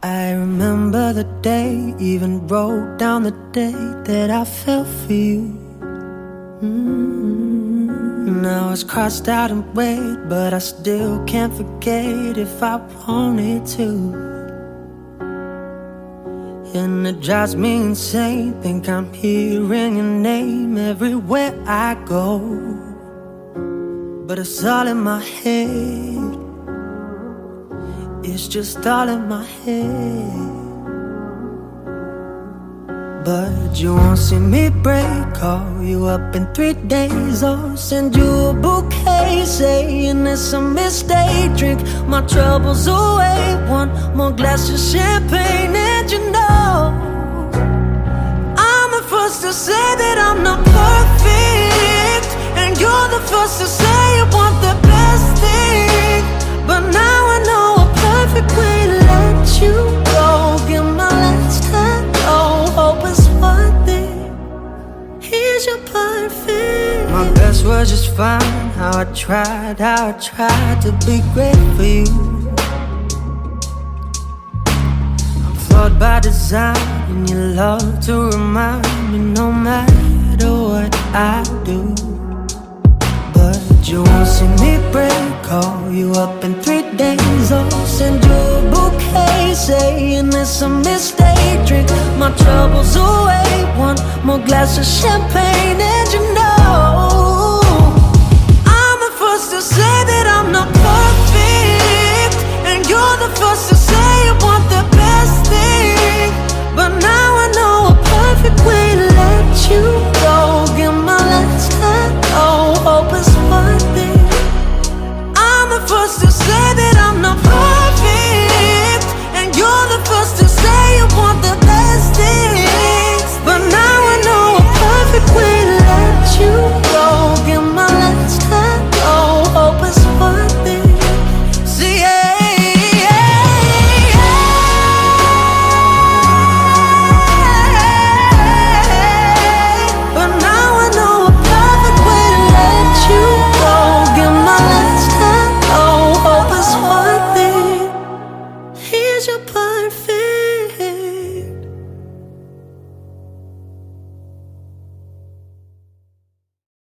I remember the day, even wrote down the day that I fell for you. Now it's crossed out in red, but I still can't forget if I wanted to. And it drives me insane, think I'm hearing your name everywhere I go. But it's all in my head, it's just all in my head. But you won't see me break, call you up in 3 days, or send you a bouquet saying it's a mistake. Drink my troubles away, one more glass of champagne. And you know, I'm the first to say that I'm not perfect, and you're the first to say you want the best thing. But now I know a perfect way to let you go. Give my last hello, hope it's worth it. Here's your perfect. My best was just fine. How I tried to be great for you. I'm flawed by design, and you love to remind me no matter what I do. But you won't see me break, call you up in 3 days, or send you a bouquet saying it's a mistake. Drink my troubles away, one more glass of champagne. And you know, I'm the first to say that I'm not perfect, and you're the first to say you want the best thing. But now I know a perfect way to let you go. Give my last hello, hope it's worth it. I'm the first to say that